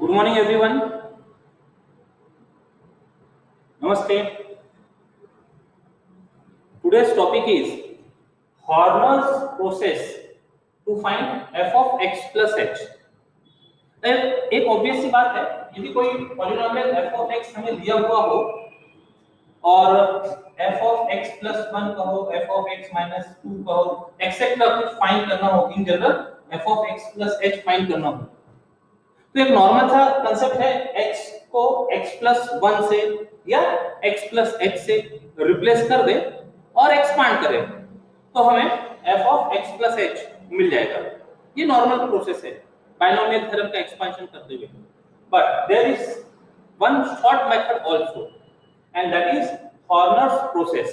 Good morning, everyone. Namaste. Today's topic is Horner's process to find f of x plus h. एक obvious सी बात है, यदि कोई polynomial f of x हमें दिया हुआ हो और f of x plus 1 कहो, f of x minus 2 कहो, एक्सेट्रा कुछ फाइंड करना हो, in general f of x plus h find करना हो, तो एक नॉर्मल सा कांसेप्ट है x को x plus 1 से या x plus h से रिप्लेस कर दे और एक्सपांड करें तो हमें f of x plus h मिल जाएगा। ये नॉर्मल प्रोसेस है बाइनोमियल थ्योरम का एक्सपेंशन करते हुए। But there is one short method also and that is Horner's process.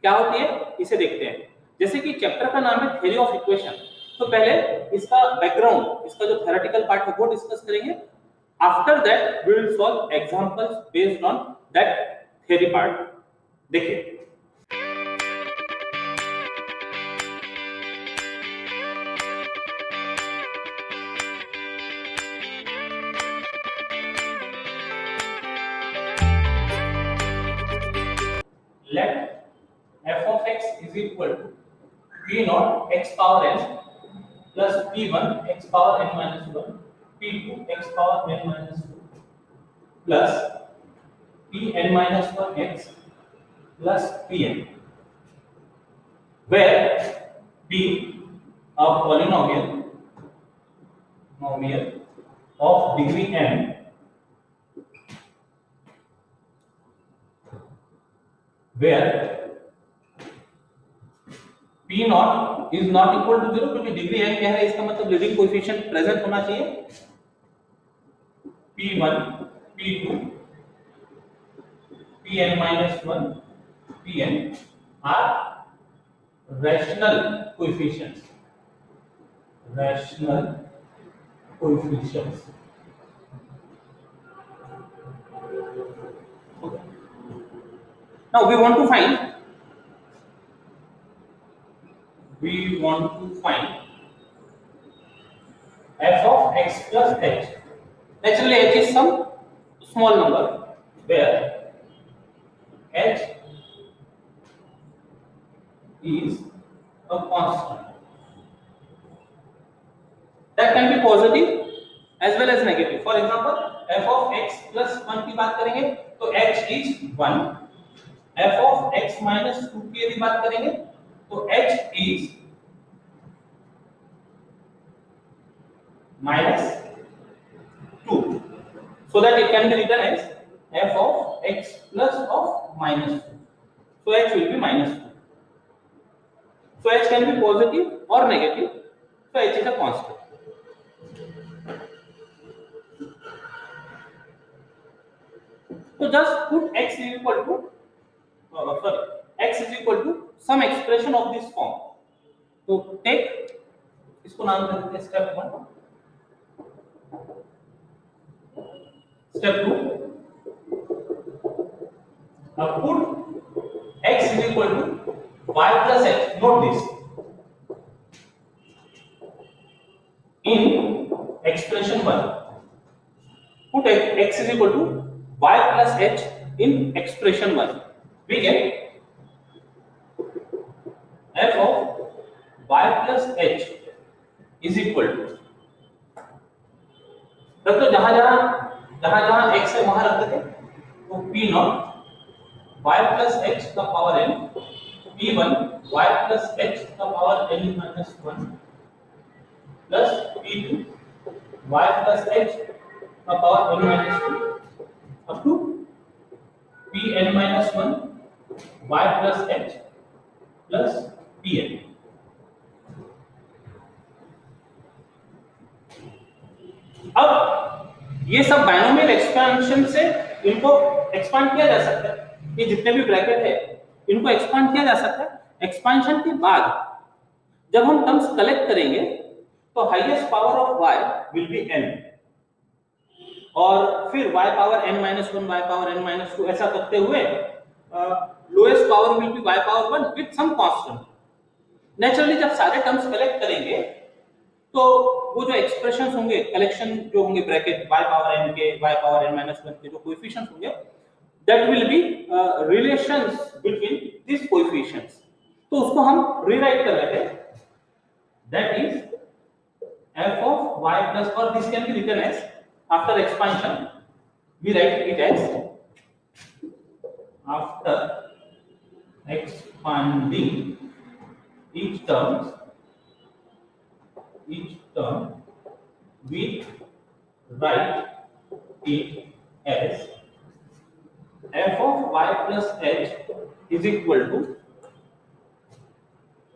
क्या होती है इसे देखते हैं। जैसे कि चैप्टर का नाम है थ्योरी ऑफ इक्वेशन, तो पहले इसका बैकग्राउंड, इसका जो थ्योरेटिकल पार्ट है वो डिस्कस करेंगे। After that we will solve examples based on that theory part. देखिए, let f of x is equal to p naught x power n plus p1 x power n minus 1 p2 x power n minus 2 plus pn minus 1 x plus pn, where p a polynomial of degree n where p naught is not equal to 0, क्योंकि degree n क्या है, इसका मतलब leading coefficient present होना चाहिए। p1 p2 pn minus 1 pn are rational coefficients okay. Now we want to find f of x plus h. Naturally h is some small number where h is a constant that can be positive as well as negative. For example, f of x plus 1 की बात करेंगे तो h is 1, f of x minus 2 की यदि बात करेंगे तो h is minus 2, so that it can be written as f of x plus of minus 2. So h will be minus 2. So h can be positive or negative. So h is a constant. So just put x is equal to x is equal to some expression of this form. So take इसको नाम दे देते हैं step 1, step 2. Now put x is equal to y plus h. Note this in expression 1. Put x is equal to y plus h in expression 1. We get f of y plus h is equal to, रख दो जहां x है वहां रख देते, तो p not y plus h का power n, p1 y plus h का power n minus 1 plus p2 y plus h का power n minus 2 up to pn minus 1 y plus h plus pn. अब ये सब binomial expansion से इनको expand किया जा सकता है। ये जितने भी ब्रैकेट है इनको एक्सपांड किया जा सकता है। एक्सपेंशन के बाद जब हम टर्म्स कलेक्ट करेंगे तो highest power of y will be n और फिर y power n minus 1 y power n minus 2 ऐसा करते हुए lowest power will be y power 1 with some constant. Naturally जब सारे टर्म्स कलेक्ट करेंगे तो वो जो एक्सप्रेशंस होंगे, कलेक्शन जो होंगे ब्रैकेट y पावर n के, y पावर n माइनस 1 के जो कोएफिशिएंट्स होंगे, that will be relations between this coefficients. तो उसको हम रीराइट कर लेते हैं, that is f of y plus, or this can be written as, after expansion we write it as, after expanding each term we write it as f of y plus h is equal to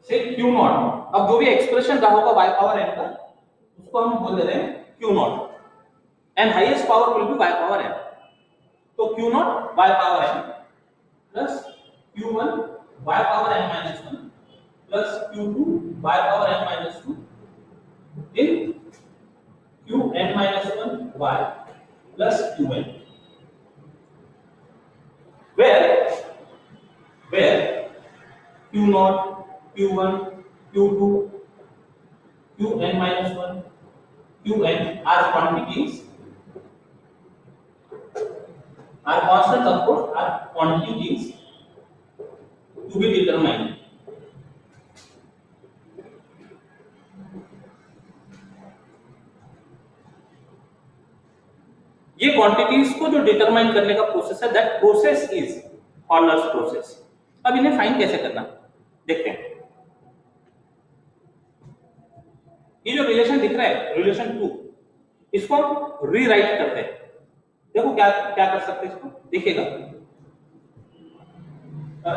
से q not. अब जो भी expression रहा होगा y power n का, उसको हम बोल दे रहे हैं q not, and highest power will be y power n। तो q not y power n plus q1 y power n minus 1 plus q2 y power n minus 2 in qn minus 1 y plus qn, where q naught, q1, q2, qn minus 1, qn are quantities, are constants, of course, are quantities to be determined। ये quantities को जो determine करने का process है, that process is Horner's process. अब इन्हें find कैसे करना देखते हैं। ये जो रिलेशन दिख रहा है, रिलेशन 2, इसको हम रीराइट करते हैं। देखो क्या क्या कर सकते हैं इसको, देखिएगा।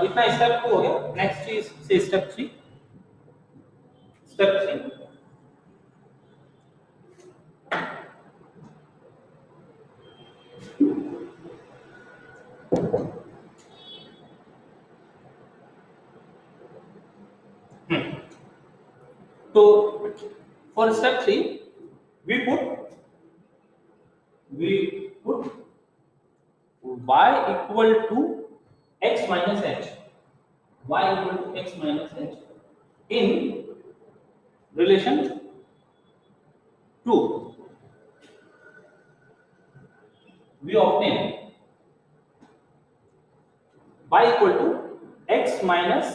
इतना स्टेप 2 हो गया, नेक्स्ट इज से स्टेप 3। स्टेप 3, तो for step 3 we put y equal to x minus h, y equal to x minus h in relation 2, we obtain y equal to x minus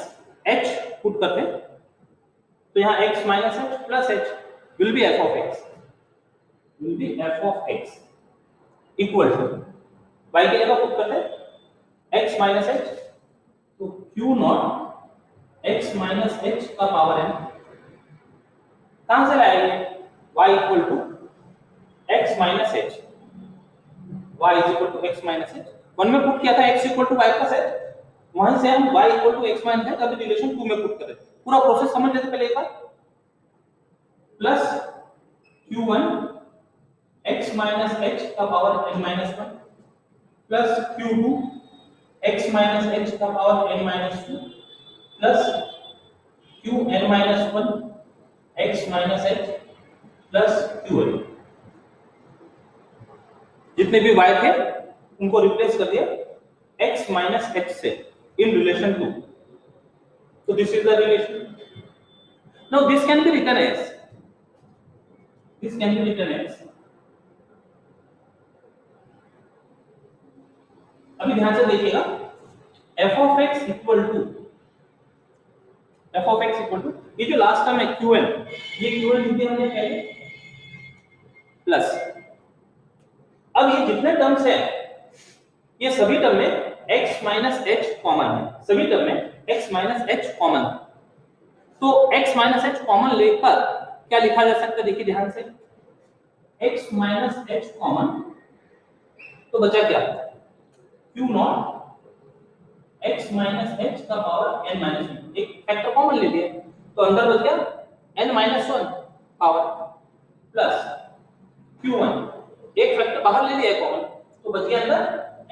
h put करते हैं, तो यहाँ x minus h plus h will be f of x, equal to y की जगह put करते हैं x minus h, तो q not x minus h का पावर n कहां से लाएंगे, y equal to x minus h, y is equal to x minus h, one में पुट किया था x equal to y plus h, वहां से हम y equal to x minus h अभी रिलेशन 2 में पुट कर रहे हैं। पूरा प्रोसेस समझ लेते पहले एक बार, plus q1 x minus h का power n minus 1 plus q2 x minus h का power n minus 2 plus qn minus 1 x minus h plus qn। जितने भी y थे उनको रिप्लेस कर दिया x minus h से in relation 2। So this is the relation. Now this can be written as, अभी ध्यान से देखिएगा, f of x equal to ये जो लास्ट टर्म है qn, ये qn लिख दिया हमने पहले, प्लस अब ये जितने टर्म्स हैं ये सभी टर्म में x minus h कॉमन है, सभी टर्म में x minus h कॉमन है। तो x minus h कॉमन लेकर क्या लिखा जा सकता है, देखिए ध्यान से, x minus h कॉमन, तो बचा क्या, q not x minus h का पावर n minus 1, एक फैक्टर कॉमन ले लिया तो अंदर बच गया n minus 1 power, plus q1 एक फैक्टर बाहर ले लिया कॉमन तो बच गया अंदर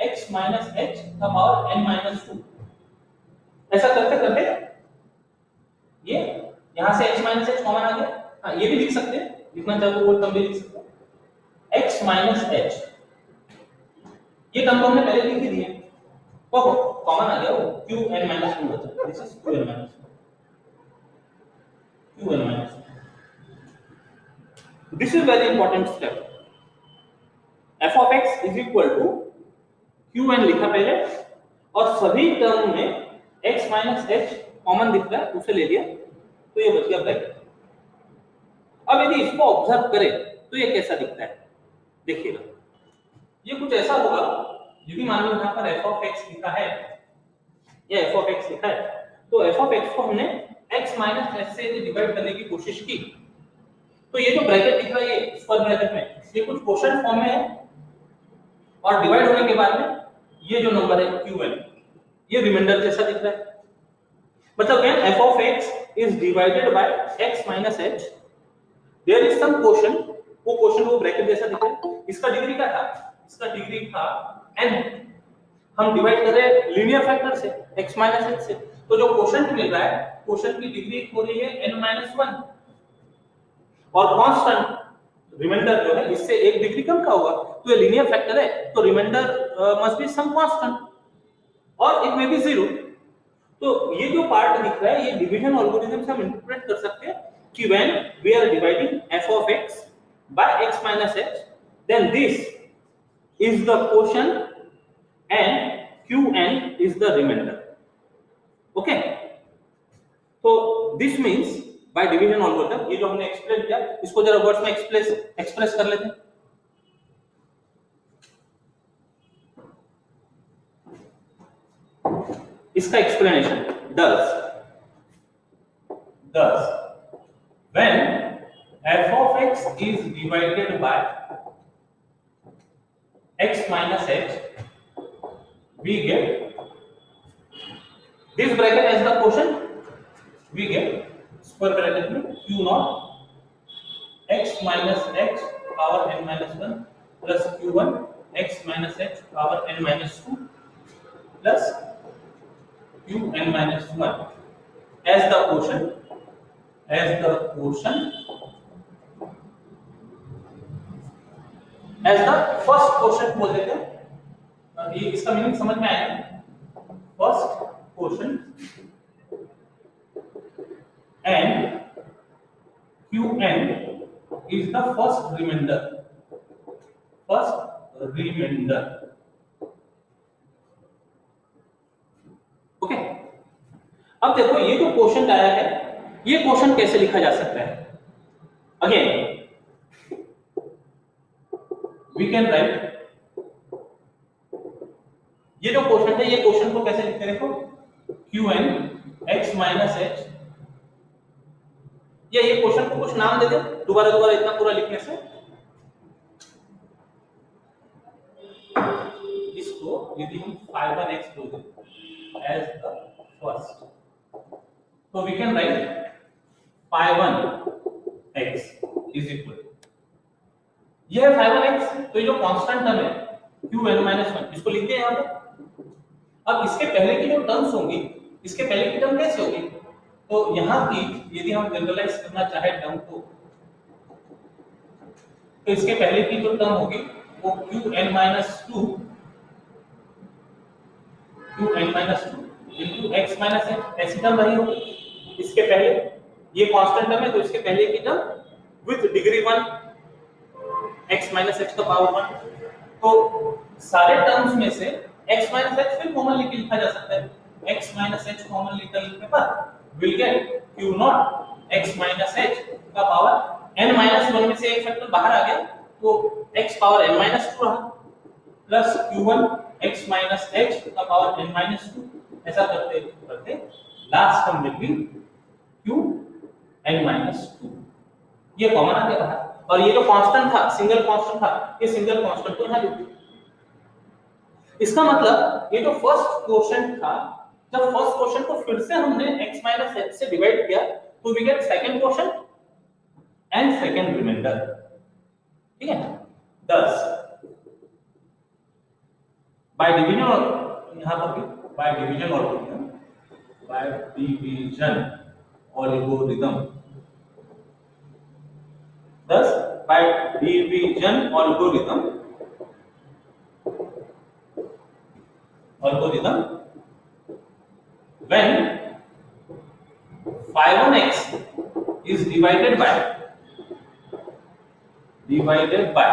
x minus h का पावर n minus 2। ऐसा करते करते ये यहां से x minus h कॉमन आ गया। हाँ, ये भी लिख सकते हैं, लिखना चाहो वो टर्म भी लिख सकते हैं, x minus h, ये टर्म तो हमने पहले लिख ही दिए, तो कॉमन आ गया वो qn minus 2 बचा, this is qn minus 2, this is very important step. F of X is equal to Q N लिखा पहले, और सभी टर्म में x माइनस एच कॉमन दिख रहा है, उसे ले लिया, तो ये बच गया ब्रैकेट। अब यदि इसको ऑब्जर्व करें तो ये कैसा दिखता है, देखिएगा। ये कुछ ऐसा होगा, यदि मान लो यहाँ पर एफ ऑफ एक्स लिखा है, ये एफ ऑफ एक्स लिखा है, तो एफ ऑफ एक्स को हमने x माइनस एच से डिवाइड करने की कोशिश की, तो ये जो ब्रैकेट दिख रहा है ये स्क्वायर ब्रैकेट में, ये कुछ क्वोशंट फॉर्म में है, और डिवाइड होने के बाद में ये जो नंबर है qn, ये रिमाइंडर जैसा दिख रहा है। मतलब when f of x is divided by x minus h, there is some quotient, वो क्वोशंट वो ब्रैकेट जैसा दिख रहा है। इसका डिग्री क्या था, इसका डिग्री था n, हम डिवाइड कर रहे हैं लीनियर फैक्टर से x माइनस h से, तो जो क्वोशंट मिल रहा है, क्वोशंट की डिग्री हो रही है n माइनस 1, और कांस्टेंट रिमाइंडर जो है इससे एक डिग्री कम का होगा, तो ये लीनियर फैक्टर है, तो remainder must be some constant, और इट मे बी 0। तो ये जो पार्ट दिख रहा है, ये डिवीजन एल्गोरिथम से हम इंटरप्रेट कर सकते हैं कि when we are dividing f of x by x minus h, then this is the quotient and qn is the remainder. Okay, तो this means by division algorithm, ये जो हमने एक्सप्लेन किया, इसको जरा वर्ड्स में एक्सप्रेस कर लेते हैं। इसका explanation, does when f of x is divided by x minus h, we get this bracket as the quotient, we get square bracket में q naught x minus h power n minus 1 plus q1 x minus h power n minus 2 plus qn minus 1 as the quotient, as the first quotient बोल देते हैं। ये इसका meaning समझ में आया, first quotient and qn is the first remainder, okay. अब देखो ये जो क्वोशंट आया है, ये क्वोशंट कैसे लिखा जा सकता है, अगेन वी कैन राइट, ये जो क्वोशंट है, ये क्वोशंट को कैसे लिखते हैं, देखो qn x minus h, ये क्वोशंट को कुछ नाम दे दे, दोबारा इतना पूरा लिखने से, इसको यदि हम phi1x बोल दें as the first, तो we can write phi1x is equal, ये है phi1x, तो ये जो कांस्टेंट टर्म है qn-1, इसको लिखते हैं यहाँ पे। अब इसके पहले की जो टर्म्स होंगी, इसके पहले की टर्म कैसे होगी, तो यहाँ की यदि हम जनरलाइज करना चाहे टर्म को, तो इसके पहले की जो टर्म होगी वो qn-2 into x minus h, ऐसी टर्म रही होगी। इसके पहले ये कांस्टेंट टर्म है, तो इसके पहले की term with degree 1 x minus h का पावर 1, तो सारे टर्म्स में से x minus h फिर कॉमन लेके लिखा जा सकता है, x minus h कॉमन निकालने पर will get q not x minus h का पावर n minus 1 में से एक फैक्टर बाहर आ गया, तो x पावर n minus 2 रहा, plus q1 x minus h का पावर n minus 2, ऐसा करते करते last term will be q n minus 2, ये कॉमन आ गया बाहर, और ये जो कांस्टेंट था, सिंगल कांस्टेंट था, ये सिंगल कांस्टेंट को यहां लिख दिया। इसका मतलब ये जो फर्स्ट क्वोशंट था, जब फर्स्ट क्वोशंट को फिर से हमने x minus h से डिवाइड किया, तो we get second quotient and second remainder, ठीक है। thus बाय डिवीजन, यहां पर भी by division algorithm, thus by division algorithm when phi1x is divided by divided by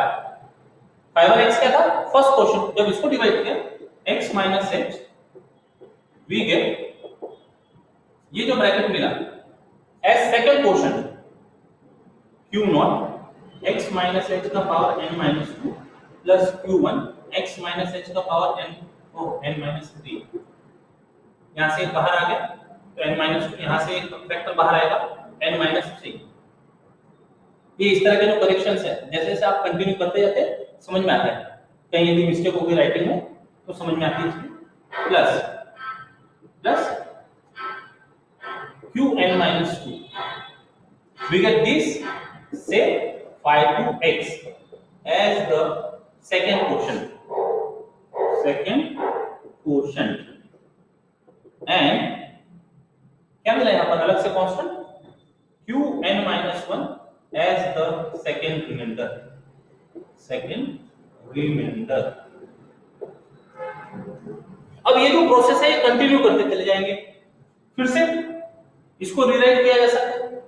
5 और x क्या था फर्स्ट क्वेश्चन, जब इसको डिवाइड किया x minus h we get ये जो ब्रैकेट मिला as second question q not x minus h का power n minus 2 plus q1 x minus h का पावर n n माइनस 3। यहां से बाहर आ गया तो n माइनस 2, यहां से एक फैक्टर बाहर आएगा n माइनस 3। ये इस तरह के जो करेक्शंस है जैसे जैसे आप कंटिन्यू करते जाते समझ में आता है, कहीं यदि मिस्टेक हो गई राइटिंग में तो समझ में आती है। Plus plus qn minus 2 we get this say 5 to x as the second quotient and क्या मिला यहाँ पर अलग से constant qn minus 1 as the second remainder अब ये जो प्रोसेस है ये कंटिन्यू करते चले जाएंगे, फिर से इसको रीराइट किया जा सकता है।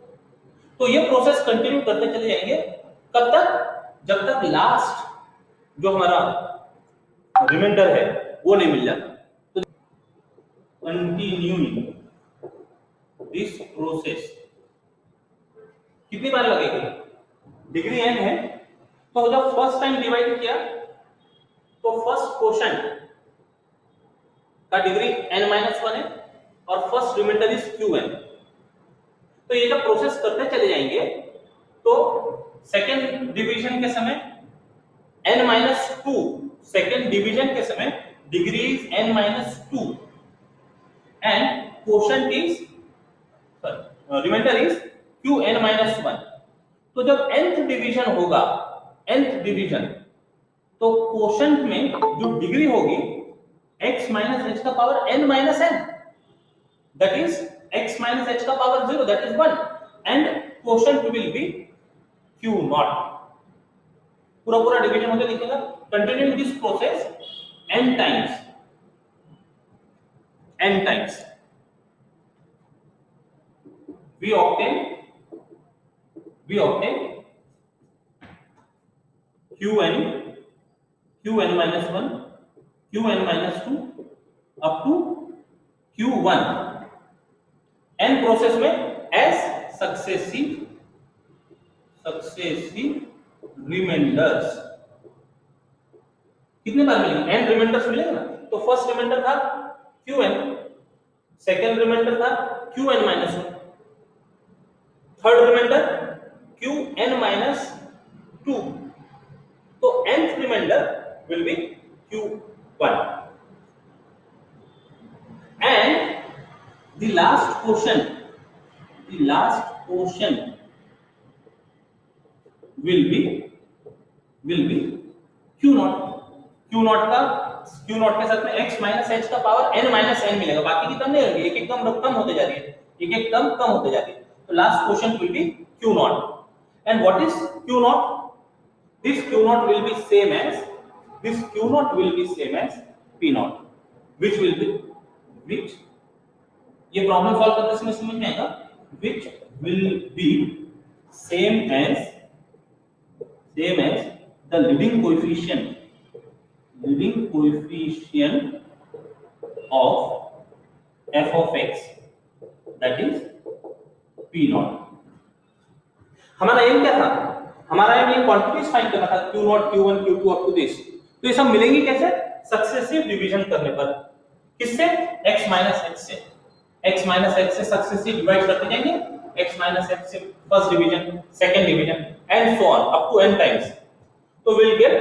तो ये प्रोसेस कंटिन्यू करते चले जाएंगे कब तक, जब तक लास्ट जो हमारा रिमाइंडर है वो नहीं मिल जाता। तो कंटिन्यूइंग दिस प्रोसेस कितनी बार लगेगी, डिग्री n है तो जब फर्स्ट टाइम डिवाइड किया तो फर्स्ट क्वोशंट का डिग्री n-1 है और फर्स्ट रिमाइंडर इज qn। तो ये जब प्रोसेस करते चले जाएंगे तो सेकेंड डिवीजन के समय n-2 सेकेंड डिवीजन के समय degree is n-2 and quotient is remainder is qn-1। तो जब nth डिवीजन होगा, nth डिवीजन, तो क्वोशंट में जो डिग्री होगी x माइनस h का power n minus n, that is x minus h का पावर 0, that is 1 and quotient will be q naught। पूरा पूरा डिवीजन होके लिखेगा continuing this process n times we obtain qn minus 1 qn minus 2 up to q1 n process में as successive remainders. कितने बार मिलेंगे, n रिमाइंडर्स मिलेंगे ना। तो फर्स्ट रिमाइंडर था qn, सेकंड रिमाइंडर था qn minus 1, third remainder qn minus 2, तो nth remainder will be q1 and the last quotient will be q naught के साथ में x minus h का पावर n minus n मिलेगा, बाकी की टर्म नहीं होगी, एक एक टर्म कम होते जा रही है, एक एक टर्म कम होते जा रही है। तो last quotient will be q naught and what is q naught, this q naught will be same as p naught which ये प्रॉब्लम सॉल्व करने से समझ में आएगा, which will be same as the leading coefficient of f of x, that is p naught। हमारा M क्या था, हमारा एम ये क्वांटिटीज फाइंड करना था q naught q1 q2 up to दिस। तो ये सब मिलेंगे कैसे, सक्सेसिव डिवीजन करने पर, किससे, x माइनस h से, x माइनस h से सक्सेसिव डिवाइड करते जाएंगे, x माइनस h से first division, second division and so on up to n times. तो विल गेट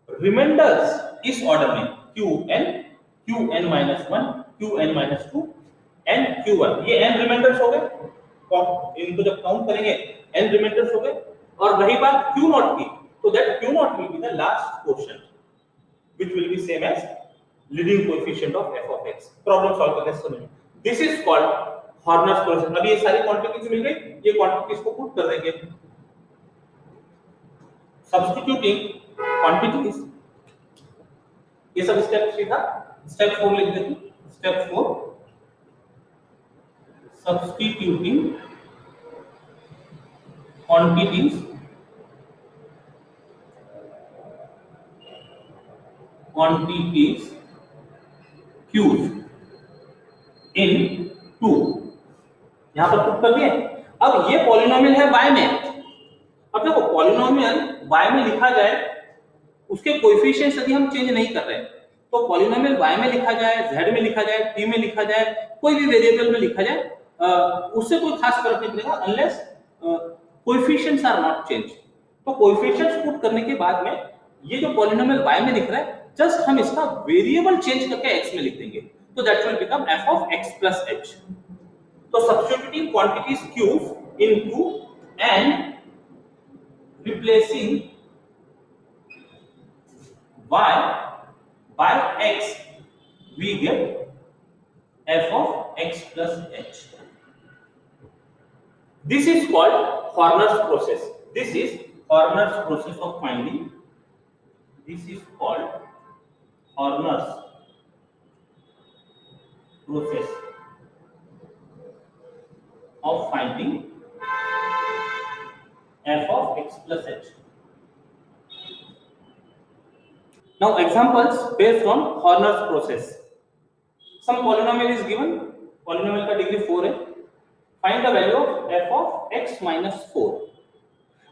रिमाइंडर्स इस ऑर्डर में qn minus 1 qn minus 2 and q1। ये n reminders हो गए, इनको जब काउंट करेंगे n रिमाइंडर्स हो गए। और रही बात q naught की, तो that q naught will be the last quotient which will be same as leading coefficient of f of x। Problem solve करने से समझिए, this is called Horner's process. अभी ये सारी क्वांटिटीज मिल गई, ये क्वांटिटीज को पुट कर देंगे, सब्स्टिट्यूटिंग क्वांटिटीज। ये सब स्टेप 3 था, स्टेप 4 लिख देते हैं। Step 4 substituting quantities quantities q's in 2, यहां पर पुट कर दिए। अब ये पॉलिनोमियल है y में। अब देखो पॉलिनोमियल y में लिखा जाए, उसके कोएफिशिएंट्स यदि हम चेंज नहीं कर रहे तो पॉलिनोमियल y में लिखा जाए, z में लिखा जाए, t में लिखा जाए, कोई भी वेरिएबल में लिखा जाए, उससे कोई खास फर्क नहीं पड़ेगा unless coefficients are not change. तो कोएफिशिएंट्स पुट करने के बाद में ये जो पॉलिनोमियल y में दिख रहा है, जस्ट हम इसका वेरिएबल चेंज करके x में लिख देंगे, तो that will become f of x plus h। तो substituting quantities q's in 2 and replacing y by x, we get f of x plus h. This is called Horner's process. This is Horner's process of finding. This is called Horner's process of finding f of x plus h. Now examples based on Horner's process. Some polynomial is given, polynomial का degree 4 है, find the value of f of x minus 4।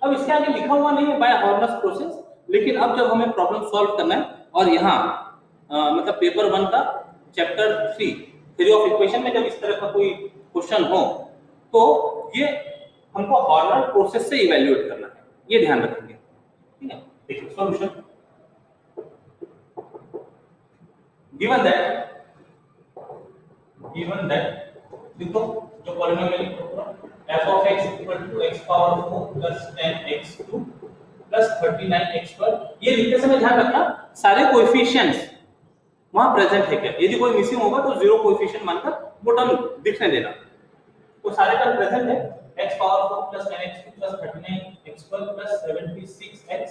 अब इसके आगे लिखा हुआ नहीं है by Horner's process, लेकिन अब जब हमें प्रॉब्लम सॉल्व करना है और यहाँ मतलब पेपर 1 का चैप्टर 3 थ्योरी ऑफ इक्वेशन में जब इस तरह का कोई क्वेश्चन हो तो ये हमको हॉर्नर प्रोसेस से इवैल्यूएट करना है, ये ध्यान रखेंगे। ठीक है, देखिए सॉल्यूशन। given that देखो जो polynomial f of x equal to x power 4 plus 10x2 plus 39x2, ये लिखते समय ध्यान रखना सारे कोएफिशिएंट्स वहां प्रेजेंट है क्या, यदि कोई मिसिंग होगा तो जीरो कोएफिशिएंट मानकर वो टर्म दिखने देना। तो सारे टर्म प्रेजेंट है, x power 4 plus 10x2 plus 39x2 plus 76x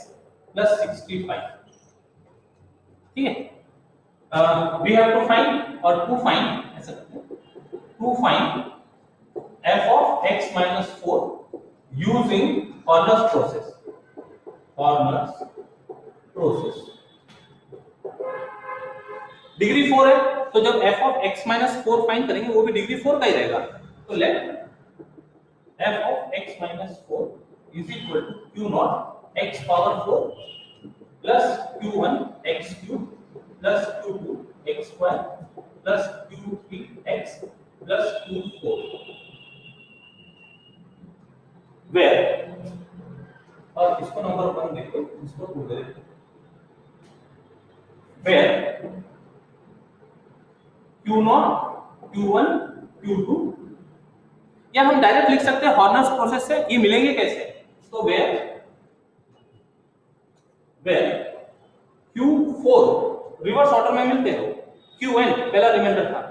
plus 65। ठीक है, we have to find or to find ऐसा करते हैं, to find f of x minus 4 using Horner's process। Horner's process degree 4 है, तो जब f of x minus 4 find करेंगे वो भी डिग्री 4 का ही रहेगा। तो let f of x minus 4 is equal to q naught x power 4 plus q1 x cube plus q2 x square plus q3 x plus q4, where और इसको number 1 देखो, इसको 2 दे देते, where q0 q1 q2, या हम direct लिख सकते हैं हॉर्नर्स प्रोसेस से, ये मिलेंगे कैसे, तो where q4 रिवर्स ऑर्डर में मिलते हैं, qn पहला रिमाइंडर था,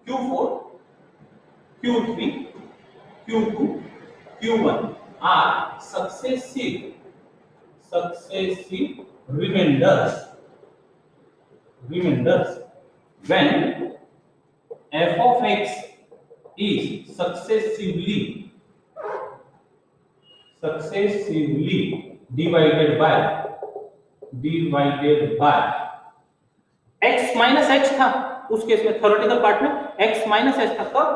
q4 q3 q2 q1 are successive remainders when f of x is successively divided by x minus h था उस केस में, थ्योरेटिकल पार्ट में x minus h था, तब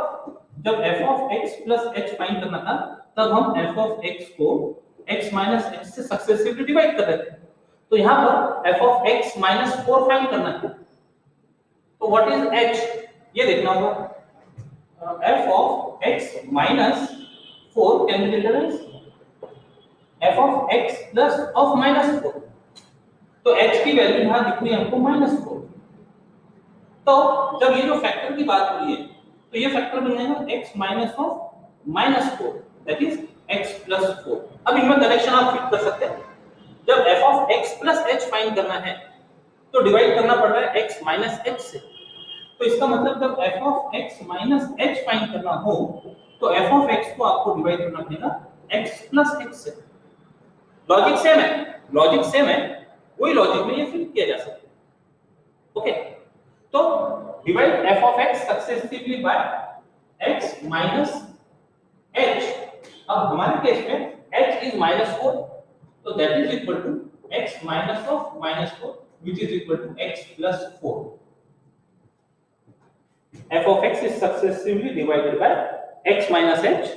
जब f of x plus h find करना था तब हम f of x को x minus h से सक्सेसिवली डिवाइड कर रहे थे। तो यहाँ पर f of x minus 4 find करना है, तो व्हाट इज h ये देखना होगा। f of x minus 4 can be written as f of x plus of minus 4, तो h की वैल्यू यहाँ दिख रही है हमको -4। तो जब ये जो फैक्टर की बात हो रही है तो ये फैक्टर बन जाएगा x minus of -4 that is x plus 4। अब इनमें कनेक्शन आप फिट कर सकते हैं, जब f of x plus h find करना है तो डिवाइड करना पड़ रहा है x minus h से, तो इसका मतलब जब f of x minus h find करना हो तो f of x को आपको डिवाइड करना पड़ेगा x plus h से। लॉजिक सेम है, वही लॉजिक में ये फिट किया जा सकता है। ओके, तो divide f of x successively by x minus h। अब हमारे केस में h is -4, तो that is equal to x minus of -4 which is equal to x plus 4. f of x is successively divided by x minus h,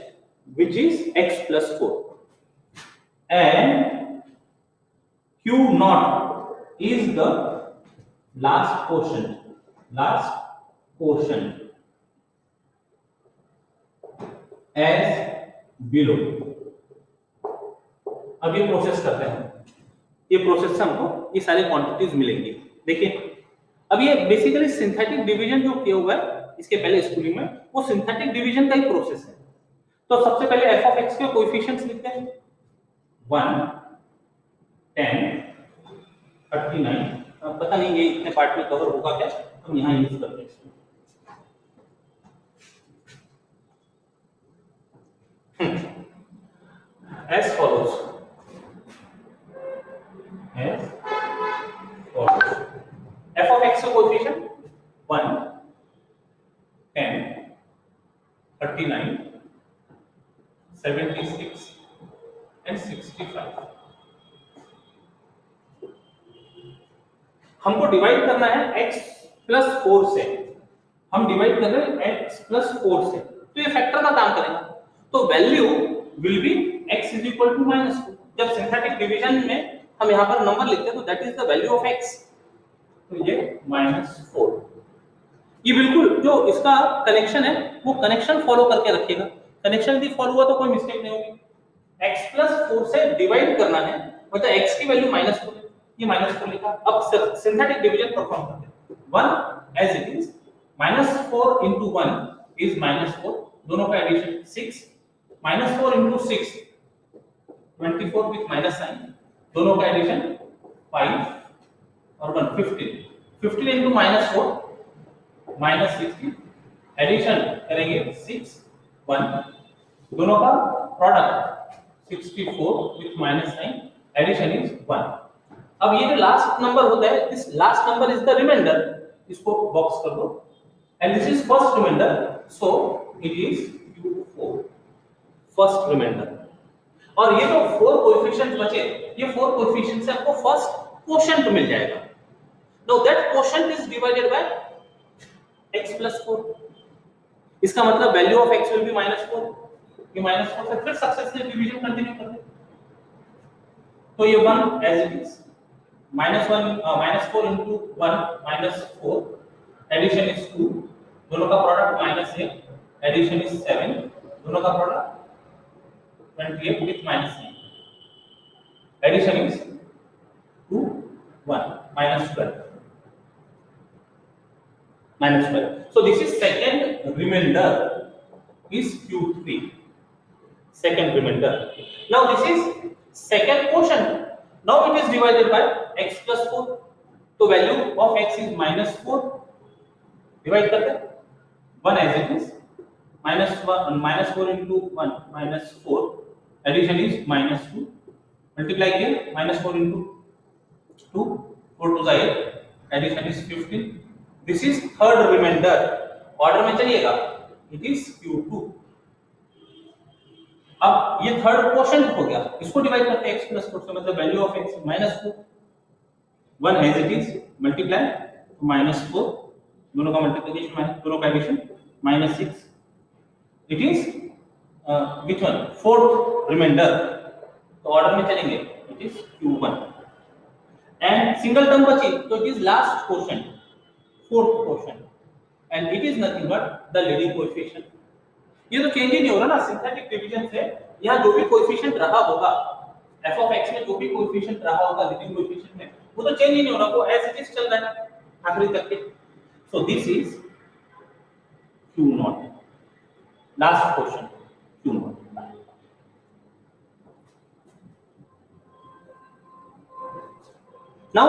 which is x plus 4. And q naught is the last quotient as below. अब ये process करते हैं, ये process से हमको ये सारी quantities मिलेंगी। देखिए अब ये बेसिकली सिंथेटिक डिवीजन जो किया हुआ है इसके पहले स्कूलिंग में, वो सिंथेटिक डिवीजन का ही प्रोसेस है। तो सबसे पहले f of x के कोएफिशिएंट्स लिखते हैं, 1, 10, 39। पता नहीं ये इतने पार्ट में कवर होगा क्या, हम यहाँ यूज करते हैं इसको। as follows, f of x का कोएफिशिएंट 1, 10, 39, 76 and 65। हमको डिवाइड करना है x प्लस 4 से, हम डिवाइड कर रहे हैं x प्लस 4 से, तो ये फैक्टर का काम करेगा। तो value will be x is equal to -2। जब सिंथेटिक डिवीजन में हम यहाँ पर नंबर लिखते हैं तो that is the value of x, तो ये -4। ये बिल्कुल जो इसका कनेक्शन है वो कनेक्शन फॉलो करके रखिएगा, कनेक्शन यदि फॉलो हुआ तो कोई मिस्टेक नहीं होगी। x प्लस 4 से डिवाइड करना है, मतलब x की वैल्यू -4, ये -4 लिखा। अब सिंथेटिक डिवीजन परफॉर्म करते हैं, 1 as it is, -4 into 1 is -4, दोनों का addition 6, -4 into 6 24 with minus sign, दोनों का एडिशन 5 और 1 15, 15 into -4 -16, एडिशन करेंगे 6 1, दोनों का product 64 with minus sign, addition is 1। अब ये जो लास्ट नंबर होता है, this last number is the remainder, इसको बॉक्स कर दो, and this is first remainder, so it is q4, first remainder. और ये जो 4 कोएफिशिएंट्स बचे, ये 4 कोएफिशिएंट्स से आपको फर्स्ट क्वोशंट मिल जाएगा। Now that quotient is divided by x plus 4। इसका मतलब value of x will be -4, ये -4 से फिर सक्सेसिव डिवीजन कंटिन्यू करते हैं, तो ये 1 as it is, -4 into 1 -4, addition is 2, दोनों का प्रोडक्ट -8, एडिशन इज 7, दोनों का product 28 with -9, addition is 2 1 -12, -12। So this is second remainder is q3, second remainder. Now this is second quotient, now it is divided by x plus 4, तो value of x is -4, divide करते हैं, 1 as it is, -4 into 1 -4, addition is -2, multiply किया, -4 into 2, 4 to 8, addition is 15, this is third remainder, order में चलिएगा, it is q2। अब ये third quotient हो गया, इसको डिवाइड करते हैं x plus 4 से, मतलब value of x -4, 1 as it is, multiply -4, दोनों का मल्टीप्लिकेशन दोनों का addition -6, it is which one, fourth remainder, तो ऑर्डर में चलेंगे, it is q1, and single term बची तो it is last quotient, fourth quotient, and it is nothing but the leading coefficient. ये तो चेंज ही नहीं हो रहा ना सिंथेटिक डिवीजन से, यहाँ जो भी कोएफिशिएंट रहा होगा f of x में, जो भी कोएफिशिएंट रहा होगा लीडिंग कोएफिशिएंट में, वो तो चेंज ही नहीं हो रहा, वो एज इट इज चल रहा है आखिरी तक के। So this is q0, last question q0। Now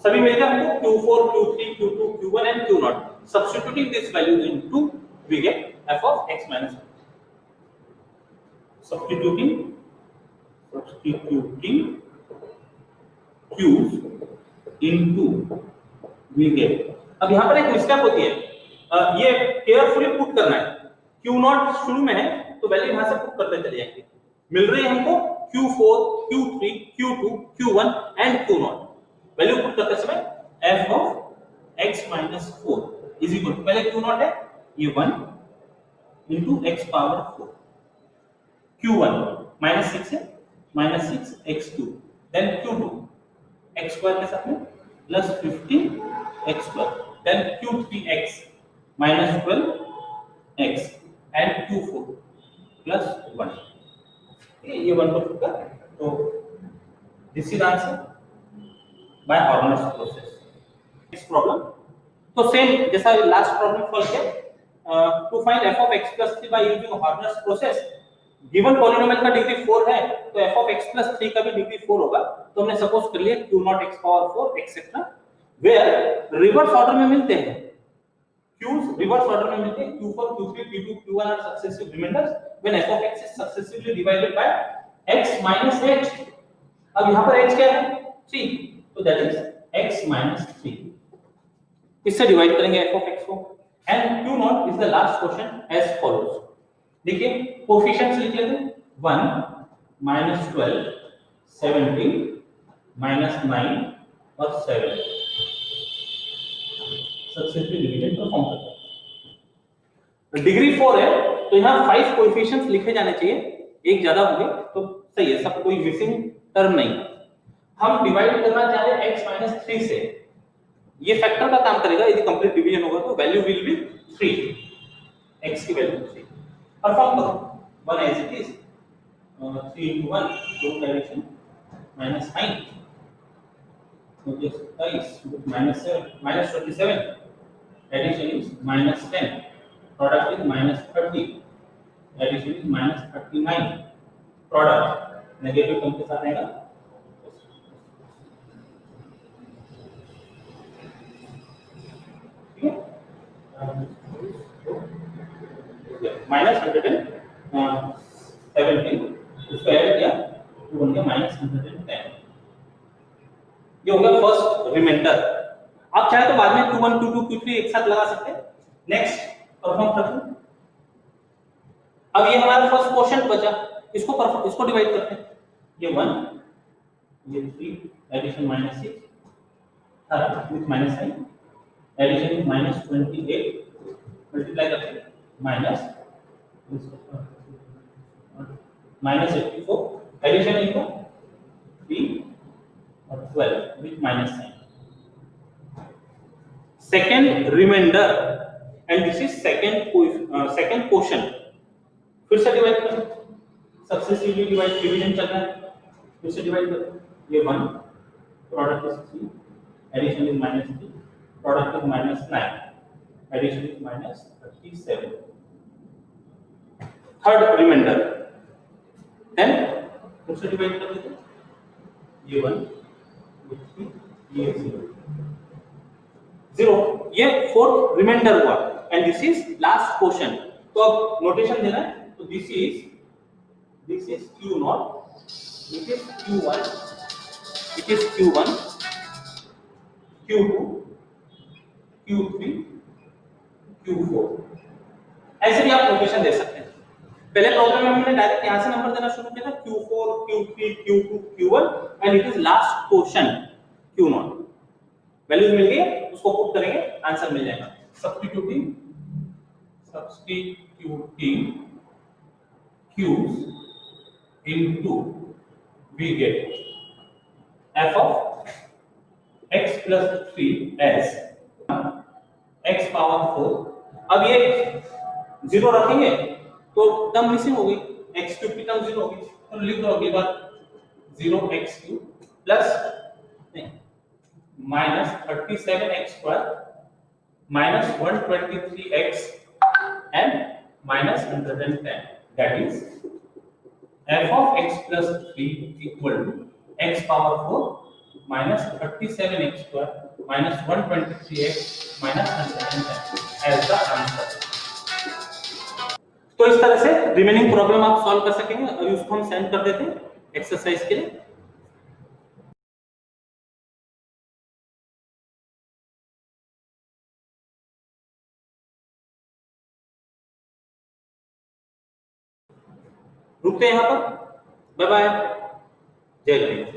सभी मिलकर हमको q4 q3 q2 q1 and q0, substituting this value into we get f of x minus 1, substituting q's into we get। अब यहाँ पर एक मिस्टेक होती है, ये केयरफुली पुट करना है, q0 शुरू में है तो वैल्यू यहाँ से पुट करते चले जाएंगे, मिल रही है हमको q4 q3 q2 q1 and q0, value put करते समय f of x minus 4 is equal पहले q नॉट है ये 1 into x power 4 q1 minus 6 है minus 6 x2 then q2 x square के साथ में plus 15 x square then q3x minus 12 x and q4 plus 1 ये 1 को पुट कर तो this is answer by Horner's process next problem तो सेम जैसा लास्ट प्रॉब्लम सॉल्व किया टू फाइंड f of x plus 3 by using Horner's process given polynomial का degree 4 है तो f of x plus 3 का भी डिग्री 4 होगा तो हमने सपोज कर लिया q not x power 4 etcetera where reverse order में मिलते हैं q's रिवर्स ऑर्डर में मिलते हैं q4 q3 q2 q1 are successive remainders when f of x is successively divided by x minus h अब यहां पर h क्या है 3 तो दैट इज x minus 3 इससे डिवाइड करेंगे f of x को and q not is the last question as follows देखिए कोएफिशिएंट्स लिख लेते हैं 1 minus 12 17 minus 9 और 7 सक्सेसफुल डिवीजन परफॉर्म करता है डिग्री 4 है तो यहां 5 कोएफिशिएंट्स लिखे जाने चाहिए एक ज्यादा होंगे तो सही है सब कोई मिसिंग टर्म नहीं हम डिवाइड करना चाह रहे हैं x 3 से ये फैक्टर का काम करेगा यदि कंप्लीट डिवीजन होगा तो वैल्यू विल बी 3 x की वैल्यू 3 परफॉर्म करो 1 एज इट इज 3 into 1 दो डायरेक्शन -9 तो ये 27 minus 27 addition is -10 product is -30 addition is -39 product negative term के साथ आएगा ठीक है -117 उसको ऐड किया तो बन गया -110 ये हो गया फर्स्ट रिमाइंडर आप चाहे तो बाद में q1 q2 q3 एक साथ लगा सकते हैं नेक्स्ट परफॉर्म करते हैं अब ये हमारा फर्स्ट क्वेश्चन बचा इसको डिवाइड करते हैं ये 1 ये 3 addition -6 third with -9 addition is -28 multiply करते हैं -84 एडिशन इनका 3 और 12 with -9 second remainder and this is second quotient फिर से डिवाइड करें सक्सेसिवली डिवीजन चल रहा है फिर से डिवाइड करें ये 1 product is 3 addition is -3 product is -9 addition is -37 third remainder then फिर से डिवाइड कर देते हैं ये 1 ये 0 ये फोर्थ रिमाइंडर हुआ and this is last question तो अब नोटेशन देना है तो this is q not this is q1 it is q1 q2 q3 q4 ऐसे भी आप नोटेशन दे सकते हैं पहले प्रॉब्लम में हमने डायरेक्ट यहां से नंबर देना शुरू किया था q4 q3 q2 q1 and it is last question q naught values मिल गई उसको पुट करेंगे आंसर मिल जाएगा substituting q's into we get f of x plus 3 as x power 4 अब ये 0 रखेंगे तो टर्म मिसिंग हो गई x क्यूब की टर्म 0 हो गई तो लिख दो अगली बार 0x cube plus -37x square minus 123x and -110 that is f of x plus 3 equal to x power 4 minus 37x square minus 123x minus 110 as the answer तो इस तरह से रिमेनिंग प्रॉब्लम आप सॉल्व कर सकेंगे और उसको हम सेंड कर देते हैं एक्सरसाइज के लिए रुकते हैं यहाँ पर बाय बाय जय गणेश।